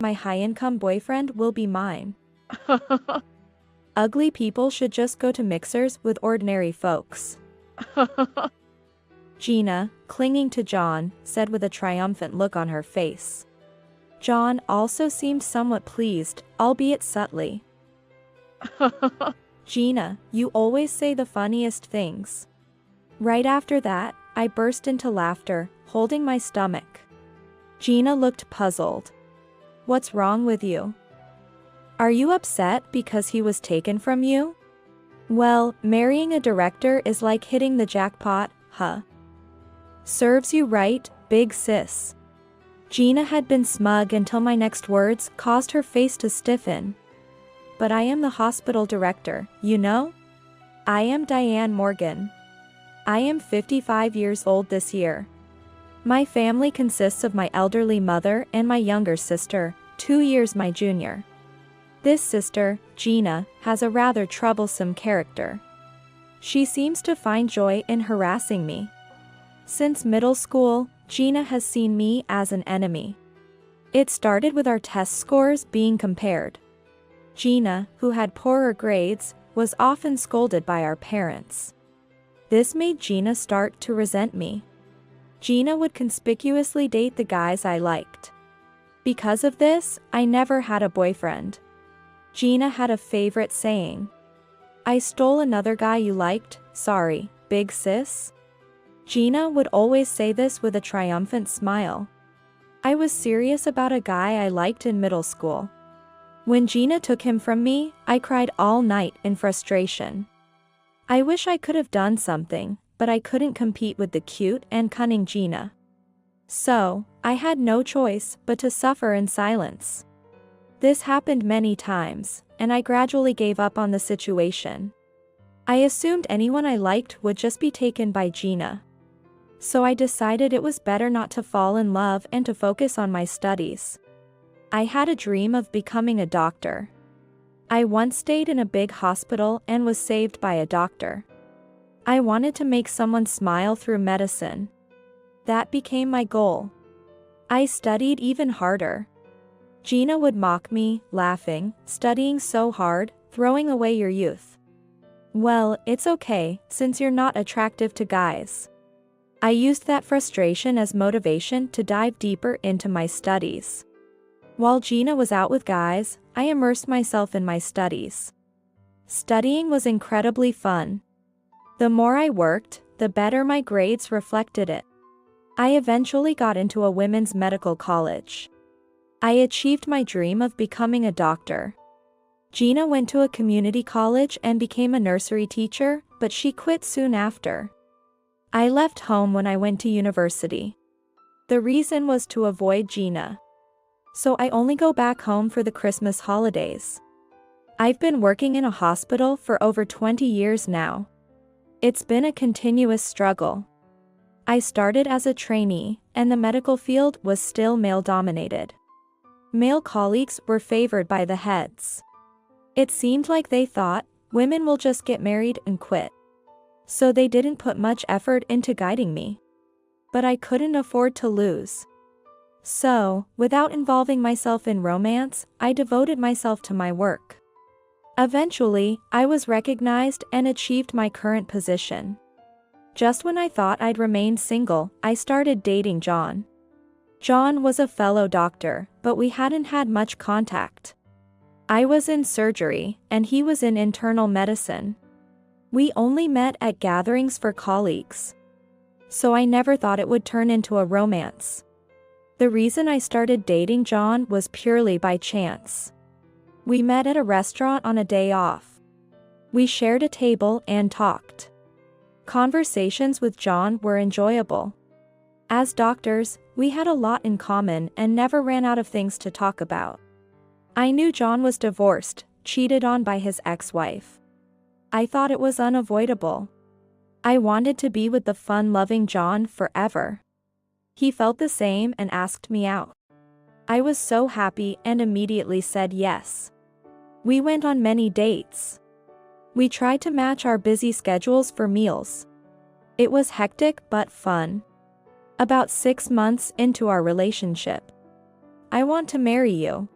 My high-income boyfriend will be mine. Ugly people should just go to mixers with ordinary folks. Gina, clinging to John, said with a triumphant look on her face. John also seemed somewhat pleased, albeit subtly. Gina, you always say the funniest things. Right after that, I burst into laughter, holding my stomach. Gina looked puzzled. What's wrong with you? Are you upset because he was taken from you? Well, marrying a director is like hitting the jackpot, huh? Serves you right, big sis. Gina had been smug until my next words caused her face to stiffen. But I am the hospital director, you know? I am Diane Morgan. I am 55 years old this year. My family consists of my elderly mother and my younger sister, 2 years my junior. This sister, Gina, has a rather troublesome character. She seems to find joy in harassing me. Since middle school, Gina has seen me as an enemy. It started with our test scores being compared. Gina, who had poorer grades, was often scolded by our parents. This made Gina start to resent me. Gina would conspicuously date the guys I liked. Because of this, I never had a boyfriend. Gina had a favorite saying. I stole another guy you liked, sorry, big sis. Gina would always say this with a triumphant smile. I was serious about a guy I liked in middle school. When Gina took him from me, I cried all night in frustration. I wish I could have done something, but I couldn't compete with the cute and cunning Gina. So, I had no choice but to suffer in silence. This happened many times, and I gradually gave up on the situation. I assumed anyone I liked would just be taken by Gina. So I decided it was better not to fall in love and to focus on my studies. I had a dream of becoming a doctor. I once stayed in a big hospital and was saved by a doctor. I wanted to make someone smile through medicine. That became my goal. I studied even harder. Gina would mock me, laughing, studying so hard, throwing away your youth. Well, it's okay, since you're not attractive to guys. I used that frustration as motivation to dive deeper into my studies. While Gina was out with guys, I immersed myself in my studies. Studying was incredibly fun. The more I worked, the better my grades reflected it. I eventually got into a women's medical college. I achieved my dream of becoming a doctor. Gina went to a community college and became a nursery teacher, but she quit soon after. I left home when I went to university. The reason was to avoid Gina. So I only go back home for the Christmas holidays. I've been working in a hospital for over 20 years now. It's been a continuous struggle. I started as a trainee, and the medical field was still male-dominated. Male colleagues were favored by the heads. It seemed like they thought, women will just get married and quit. So they didn't put much effort into guiding me. But I couldn't afford to lose. So, without involving myself in romance, I devoted myself to my work. Eventually, I was recognized and achieved my current position. Just when I thought I'd remained single, I started dating John. John was a fellow doctor, but we hadn't had much contact. I was in surgery, and he was in internal medicine. We only met at gatherings for colleagues. So I never thought it would turn into a romance. The reason I started dating John was purely by chance. We met at a restaurant on a day off. We shared a table and talked. Conversations with John were enjoyable. As doctors, we had a lot in common and never ran out of things to talk about. I knew John was divorced, cheated on by his ex-wife. I thought it was unavoidable. I wanted to be with the fun-loving John forever. He felt the same and asked me out. I was so happy and immediately said yes. We went on many dates. We tried to match our busy schedules for meals. It was hectic but fun. About 6 months into our relationship, I want to marry you."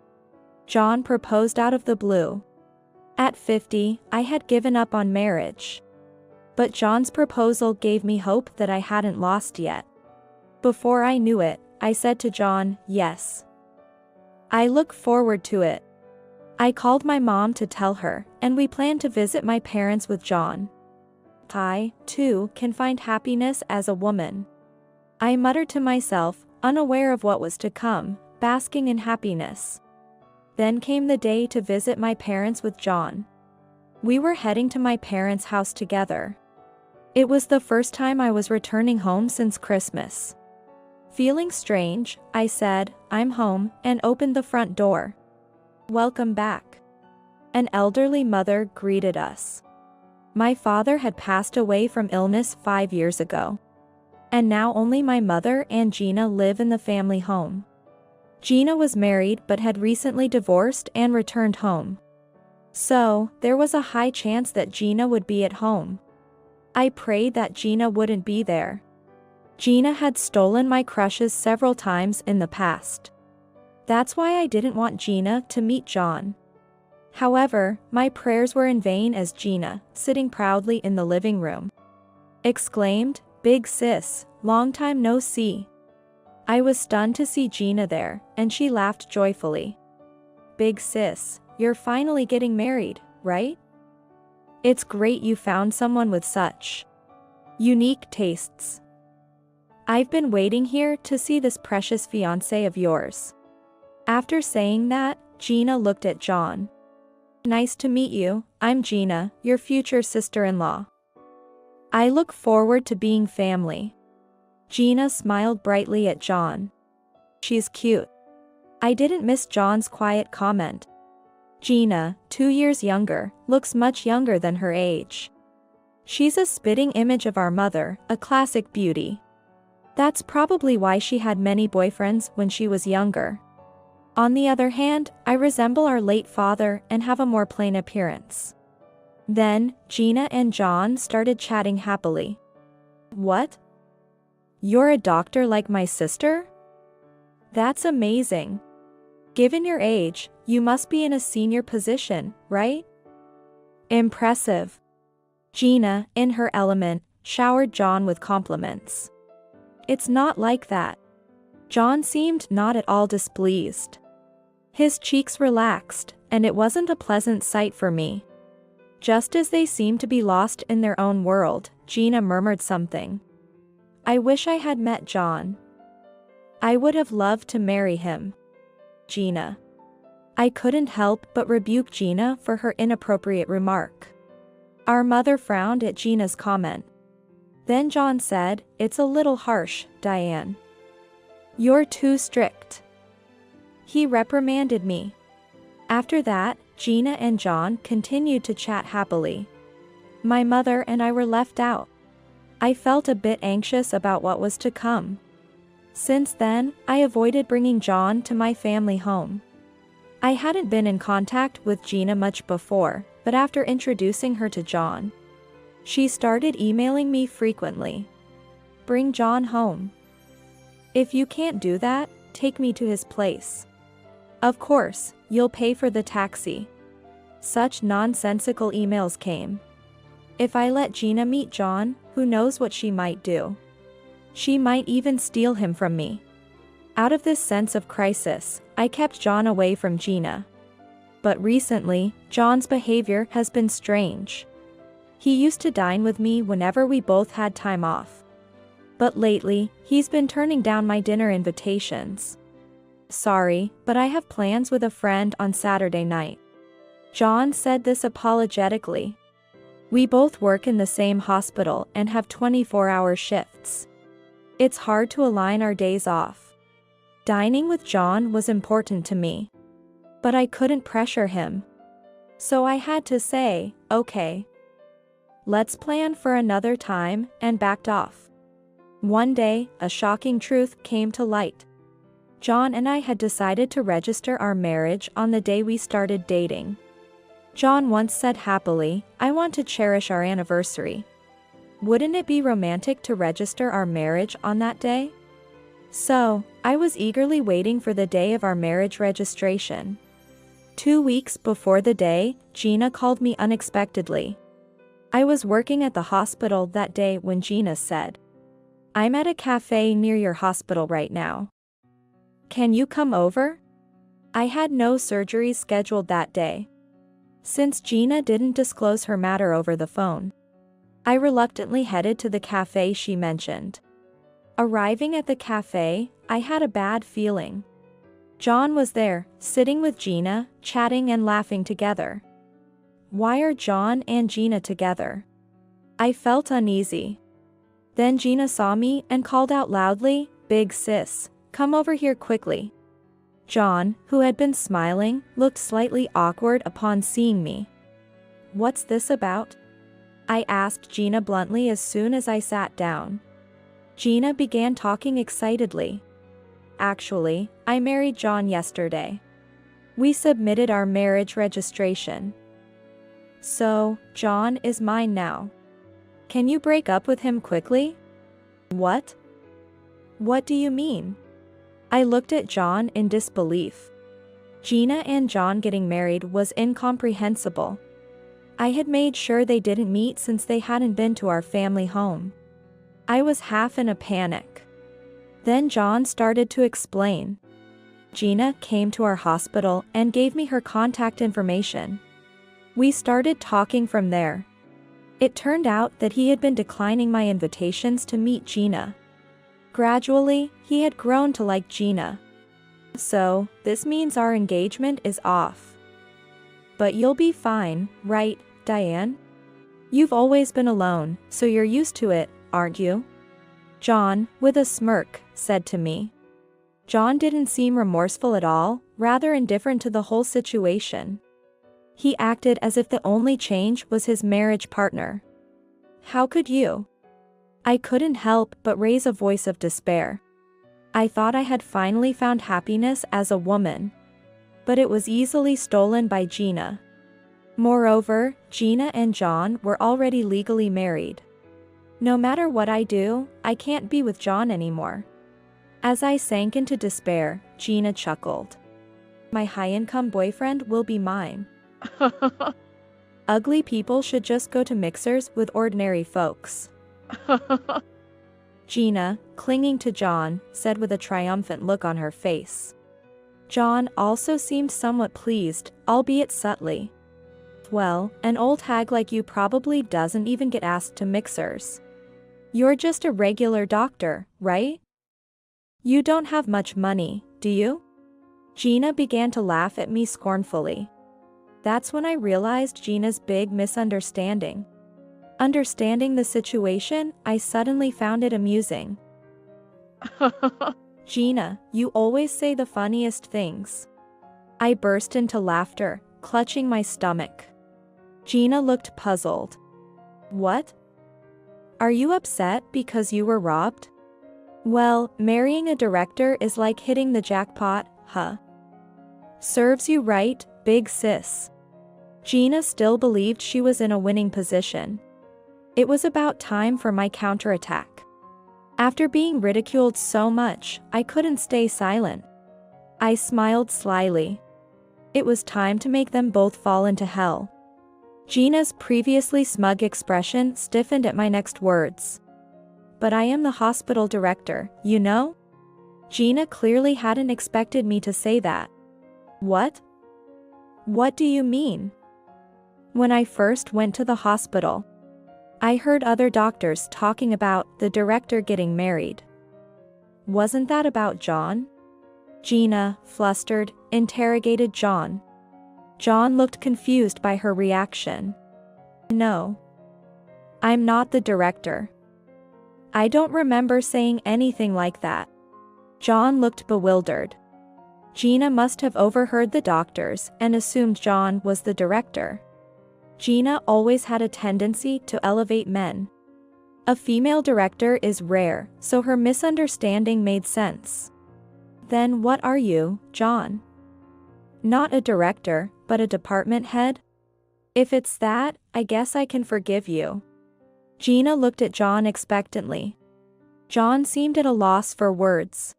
John proposed out of the blue. At 50, I had given up on marriage. But John's proposal gave me hope that I hadn't lost yet. Before I knew it, I said to John, "Yes. I look forward to it." I called my mom to tell her, and we planned to visit my parents with John. I, too, can find happiness as a woman. I muttered to myself, unaware of what was to come, basking in happiness. Then came the day to visit my parents with John. We were heading to my parents' house together. It was the first time I was returning home since Christmas. Feeling strange, I said, "I'm home," and opened the front door. "Welcome back." An elderly mother greeted us. My father had passed away from illness 5 years ago. And now only my mother and Gina live in the family home. Gina was married but had recently divorced and returned home. So, there was a high chance that Gina would be at home. I prayed that Gina wouldn't be there. Gina had stolen my crushes several times in the past. That's why I didn't want Gina to meet John. However, my prayers were in vain as Gina, sitting proudly in the living room, exclaimed, "Big sis, long time no see." I was stunned to see Gina there, and she laughed joyfully. "Big sis, you're finally getting married, right? It's great you found someone with such unique tastes. I've been waiting here to see this precious fiancé of yours." After saying that, Gina looked at John. "Nice to meet you, I'm Gina, your future sister-in-law. I look forward to being family." Gina smiled brightly at John. "She's cute." I didn't miss John's quiet comment. Gina, 2 years younger, looks much younger than her age. She's a spitting image of our mother, a classic beauty. That's probably why she had many boyfriends when she was younger. On the other hand, I resemble our late father and have a more plain appearance. Then, Gina and John started chatting happily. "What? You're a doctor like my sister? That's amazing. Given your age, you must be in a senior position, right?" "Impressive." Gina, in her element, showered John with compliments. "It's not like that." John seemed not at all displeased. His cheeks relaxed, and it wasn't a pleasant sight for me. Just as they seemed to be lost in their own world, Gina murmured something. "I wish I had met John. I would have loved to marry him." Gina. I couldn't help but rebuke Gina for her inappropriate remark. Our mother frowned at Gina's comment. Then John said, "It's a little harsh, Diane. You're too strict." He reprimanded me. After that, Gina and John continued to chat happily. My mother and I were left out. I felt a bit anxious about what was to come. Since then, I avoided bringing John to my family home. I hadn't been in contact with Gina much before, but after introducing her to John, she started emailing me frequently. "Bring John home. If you can't do that, take me to his place. Of course, you'll pay for the taxi." Such nonsensical emails came. If I let Gina meet John, who knows what she might do? She might even steal him from me. Out of this sense of crisis, I kept John away from Gina. But recently, John's behavior has been strange. He used to dine with me whenever we both had time off. But lately, he's been turning down my dinner invitations. "Sorry, but I have plans with a friend on Saturday night." John said this apologetically. We both work in the same hospital and have 24-hour shifts. It's hard to align our days off. Dining with John was important to me. But I couldn't pressure him. So I had to say, "Okay. Let's plan for another time," and backed off. One day, a shocking truth came to light. John and I had decided to register our marriage on the day we started dating. John once said happily, "I want to cherish our anniversary. Wouldn't it be romantic to register our marriage on that day?" So, I was eagerly waiting for the day of our marriage registration. 2 weeks before the day, Gina called me unexpectedly. I was working at the hospital that day when Gina said, "I'm at a cafe near your hospital right now. Can you come over?" I had no surgeries scheduled that day. Since Gina didn't disclose her matter over the phone, I reluctantly headed to the cafe she mentioned. Arriving at the cafe, I had a bad feeling. John was there, sitting with Gina, chatting and laughing together. Why are John and Gina together? I felt uneasy. Then Gina saw me and called out loudly, "Big sis, come over here quickly." John, who had been smiling, looked slightly awkward upon seeing me. "What's this about?" I asked Gina bluntly as soon as I sat down. Gina began talking excitedly. "Actually, I married John yesterday. We submitted our marriage registration. So, John is mine now. Can you break up with him quickly?" "What? What do you mean?" I looked at John in disbelief. Gina and John getting married was incomprehensible. I had made sure they didn't meet since they hadn't been to our family home. I was half in a panic. Then John started to explain. Gina came to our hospital and gave me her contact information. We started talking from there. It turned out that he had been declining my invitations to meet Gina. Gradually, he had grown to like Gina. So, this means our engagement is off. But you'll be fine, right, Diane? You've always been alone, so you're used to it, aren't you? John, with a smirk, said to me. John didn't seem remorseful at all, rather indifferent to the whole situation. He acted as if the only change was his marriage partner. How could you? I couldn't help but raise a voice of despair. I thought I had finally found happiness as a woman. But it was easily stolen by Gina. Moreover, Gina and John were already legally married. No matter what I do, I can't be with John anymore. As I sank into despair, Gina chuckled. My high-income boyfriend will be mine. Ugly people should just go to mixers with ordinary folks. Gina, clinging to John, said with a triumphant look on her face. John also seemed somewhat pleased, albeit subtly. Well, an old hag like you probably doesn't even get asked to mixers. You're just a regular doctor, right? You don't have much money, do you? Gina began to laugh at me scornfully. That's when I realized Gina's big misunderstanding. Understanding the situation, I suddenly found it amusing. Gina, you always say the funniest things. I burst into laughter, clutching my stomach. Gina looked puzzled. What? Are you upset because you were robbed? Well, marrying a director is like hitting the jackpot, huh? Serves you right, big sis. Gina still believed she was in a winning position. It was about time for my counterattack. After being ridiculed so much, I couldn't stay silent. I smiled slyly. It was time to make them both fall into hell. Gina's previously smug expression stiffened at my next words. But I am the hospital director, you know? Gina clearly hadn't expected me to say that. What? What do you mean? When I first went to the hospital, I heard other doctors talking about the director getting married. Wasn't that about John? Gina, flustered, interrogated John. John looked confused by her reaction. No. I'm not the director. I don't remember saying anything like that. John looked bewildered. Gina must have overheard the doctors and assumed John was the director. Gina always had a tendency to elevate men. A female director is rare, so her misunderstanding made sense. Then what are you, John? Not a director, but a department head? If it's that, I guess I can forgive you. Gina looked at John expectantly. John seemed at a loss for words.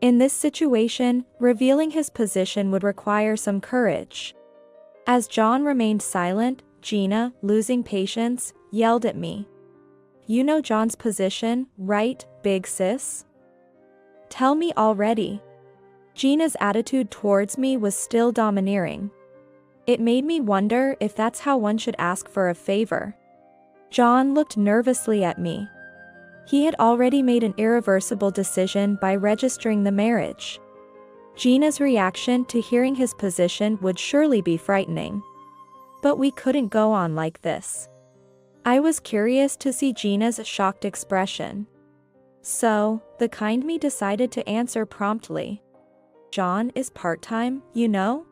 In this situation, revealing his position would require some courage. As John remained silent, Gina, losing patience, yelled at me. "You know John's position, right, big sis? Tell me already." Gina's attitude towards me was still domineering. It made me wonder if that's how one should ask for a favor. John looked nervously at me. He had already made an irreversible decision by registering the marriage. Gina's reaction to hearing his position would surely be frightening. But we couldn't go on like this. I was curious to see Gina's shocked expression. So, the kind me decided to answer promptly. "John is part-time, you know?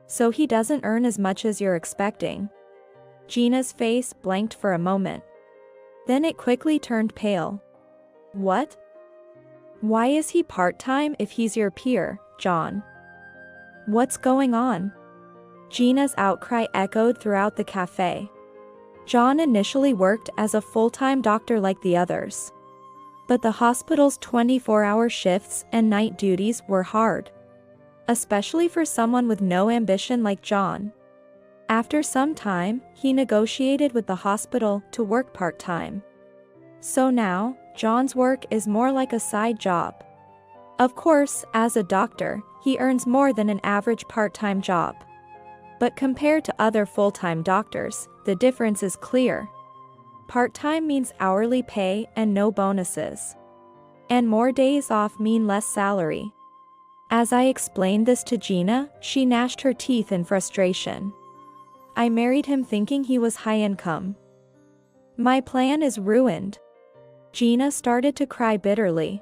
So he doesn't earn as much as you're expecting." Gina's face blanked for a moment. Then it quickly turned pale. "What? Why is he part-time if he's your peer, John? What's going on?" Gina's outcry echoed throughout the cafe. John initially worked as a full-time doctor like the others. But the hospital's 24-hour shifts and night duties were hard. Especially for someone with no ambition like John. After some time, he negotiated with the hospital to work part-time. So now, John's work is more like a side job. Of course, as a doctor, he earns more than an average part-time job. But compared to other full-time doctors, the difference is clear. Part-time means hourly pay and no bonuses. And more days off mean less salary. As I explained this to Gina, she gnashed her teeth in frustration. "I married him thinking he was high income. My plan is ruined." Gina started to cry bitterly.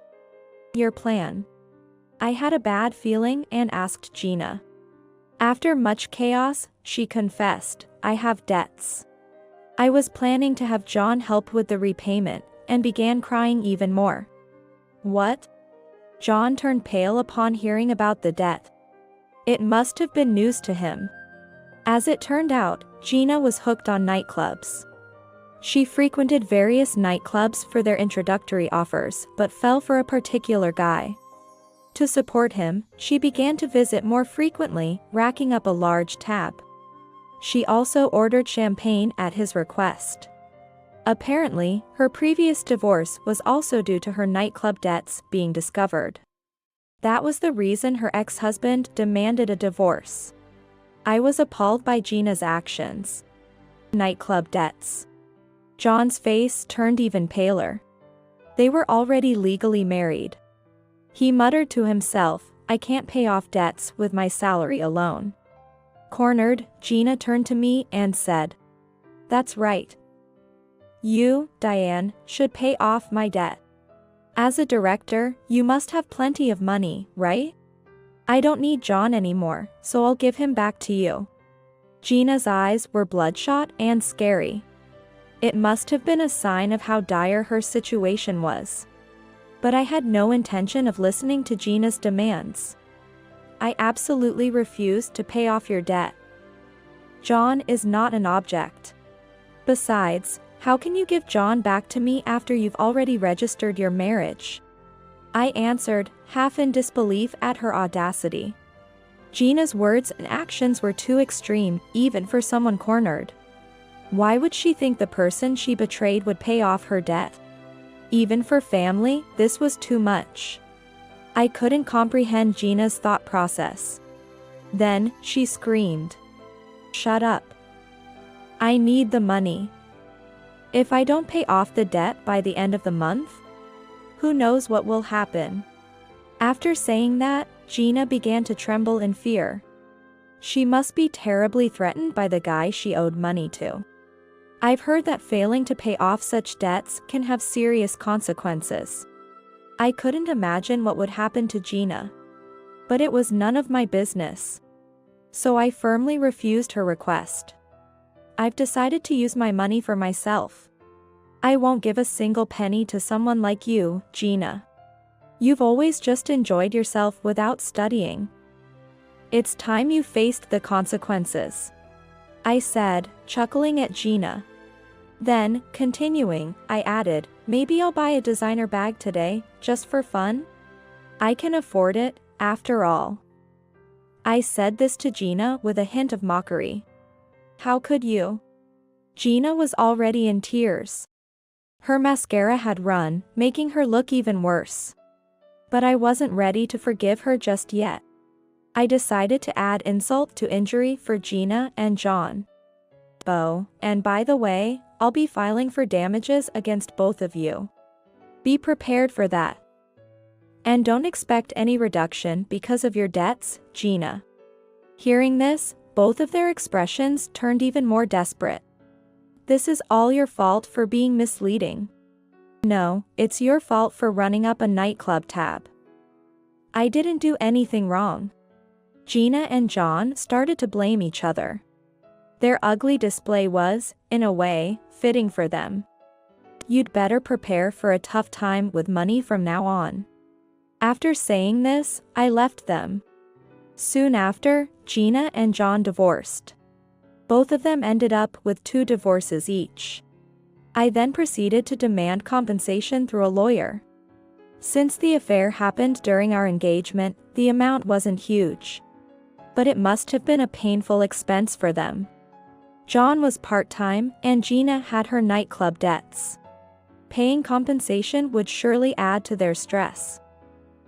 "Your plan?" I had a bad feeling and asked Gina. After much chaos, she confessed, "I have debts." I was planning to have John help with the repayment, and began crying even more. "What?" John turned pale upon hearing about the debt. It must have been news to him. As it turned out, Gina was hooked on nightclubs. She frequented various nightclubs for their introductory offers, but fell for a particular guy. To support him, she began to visit more frequently, racking up a large tab. She also ordered champagne at his request. Apparently, her previous divorce was also due to her nightclub debts being discovered. That was the reason her ex-husband demanded a divorce. I was appalled by Gina's actions. Nightclub debts. John's face turned even paler. They were already legally married. He muttered to himself, "I can't pay off debts with my salary alone." Cornered, Gina turned to me and said, "That's right. You, Diane, should pay off my debt. As a director, you must have plenty of money, right? I don't need John anymore, so I'll give him back to you." Gina's eyes were bloodshot and scary. It must have been a sign of how dire her situation was. But I had no intention of listening to Gina's demands. "I absolutely refuse to pay off your debt. John is not an object. Besides, how can you give John back to me after you've already registered your marriage?" I answered, half in disbelief at her audacity. Gina's words and actions were too extreme, even for someone cornered. Why would she think the person she betrayed would pay off her debt? Even for family, this was too much. I couldn't comprehend Gina's thought process. Then, she screamed. "Shut up. I need the money. If I don't pay off the debt by the end of the month, who knows what will happen?" After saying that, Gina began to tremble in fear. She must be terribly threatened by the guy she owed money to. I've heard that failing to pay off such debts can have serious consequences. I couldn't imagine what would happen to Gina. But it was none of my business. So I firmly refused her request. "I've decided to use my money for myself. I won't give a single penny to someone like you, Gina. You've always just enjoyed yourself without studying. It's time you faced the consequences," I said, chuckling at Gina. Then, continuing, I added, maybe I'll buy a designer bag today, just for fun? I can afford it, after all. I said this to Gina with a hint of mockery. How could you? Gina was already in tears. Her mascara had run, making her look even worse. But I wasn't ready to forgive her just yet. I decided to add insult to injury for Gina and John. Oh, and by the way, I'll be filing for damages against both of you. Be prepared for that. And don't expect any reduction because of your debts, Gina. Hearing this, both of their expressions turned even more desperate. This is all your fault for being misleading. No, it's your fault for running up a nightclub tab. I didn't do anything wrong. Gina and John started to blame each other. Their ugly display was, in a way, fitting for them. You'd better prepare for a tough time with money from now on. After saying this, I left them. Soon after, Gina and John divorced. Both of them ended up with 2 divorces each. I then proceeded to demand compensation through a lawyer. Since the affair happened during our engagement, the amount wasn't huge. But it must have been a painful expense for them. John was part-time, and Gina had her nightclub debts. Paying compensation would surely add to their stress.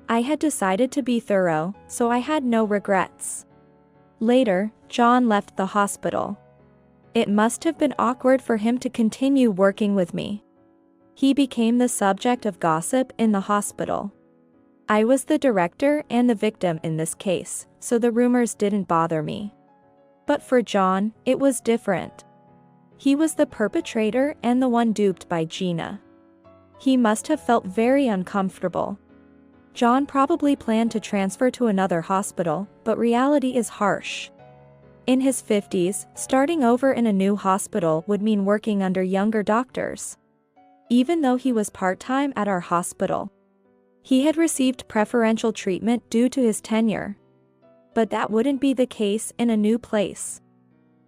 I had decided to be thorough, so I had no regrets. Later, John left the hospital. It must have been awkward for him to continue working with me. He became the subject of gossip in the hospital. I was the director and the victim in this case, so the rumors didn't bother me. But for John, it was different. He was the perpetrator and the one duped by Gina. He must have felt very uncomfortable. John probably planned to transfer to another hospital, but reality is harsh. In his 50s, starting over in a new hospital would mean working under younger doctors. Even though he was part-time at our hospital, he had received preferential treatment due to his tenure. But that wouldn't be the case in a new place.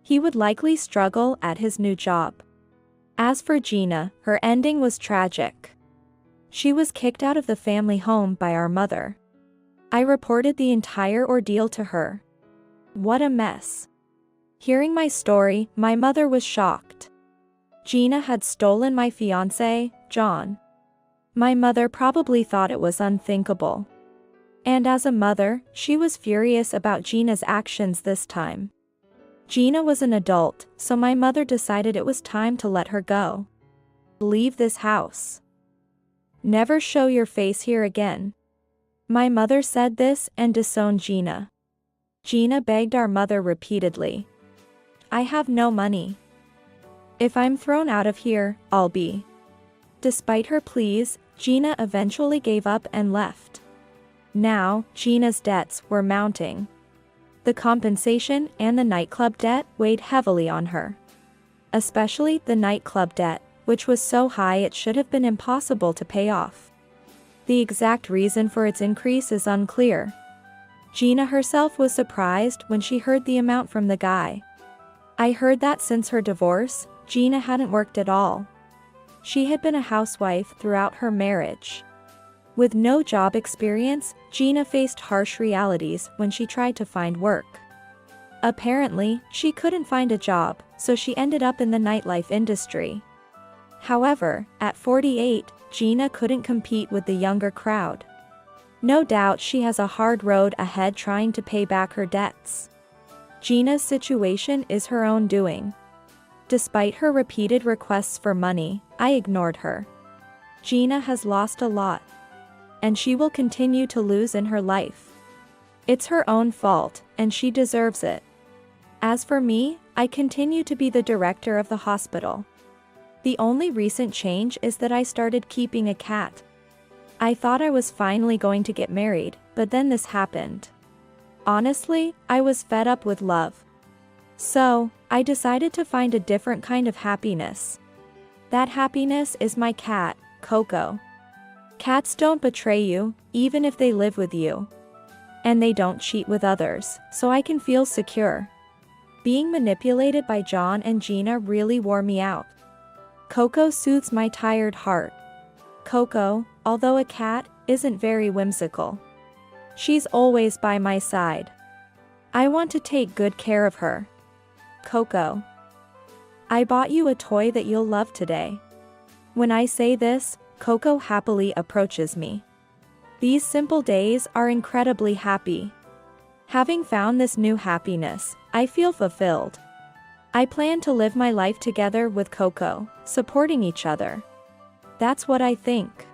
He would likely struggle at his new job. As for Gina, her ending was tragic. She was kicked out of the family home by our mother. I reported the entire ordeal to her. What a mess. Hearing my story, my mother was shocked. Gina had stolen my fiancé, John. My mother probably thought it was unthinkable. And as a mother, she was furious about Gina's actions this time. Gina was an adult, so my mother decided it was time to let her go. Leave this house. Never show your face here again. My mother said this and disowned Gina. Gina begged our mother repeatedly. I have no money. If I'm thrown out of here, I'll be. Despite her pleas, Gina eventually gave up and left. Now, Gina's debts were mounting. The compensation and the nightclub debt weighed heavily on her. Especially the nightclub debt, which was so high it should have been impossible to pay off. The exact reason for its increase is unclear. Gina herself was surprised when she heard the amount from the guy. I heard that since her divorce, Gina hadn't worked at all. She had been a housewife throughout her marriage. With no job experience, Gina faced harsh realities when she tried to find work. Apparently, she couldn't find a job, so she ended up in the nightlife industry. However, at 48, Gina couldn't compete with the younger crowd. No doubt she has a hard road ahead trying to pay back her debts. Gina's situation is her own doing. Despite her repeated requests for money, I ignored her. Gina has lost a lot. And she will continue to lose in her life. It's her own fault, and she deserves it. As for me, I continue to be the director of the hospital. The only recent change is that I started keeping a cat. I thought I was finally going to get married, but then this happened. Honestly, I was fed up with love. So, I decided to find a different kind of happiness. That happiness is my cat, Coco. Cats don't betray you, even if they live with you. And they don't cheat with others, so I can feel secure. Being manipulated by John and Gina really wore me out. Coco soothes my tired heart. Coco, although a cat, isn't very whimsical. She's always by my side. I want to take good care of her. Coco. I bought you a toy that you'll love today. When I say this, Coco happily approaches me. These simple days are incredibly happy. Having found this new happiness, I feel fulfilled. I plan to live my life together with Coco, supporting each other. That's what I think.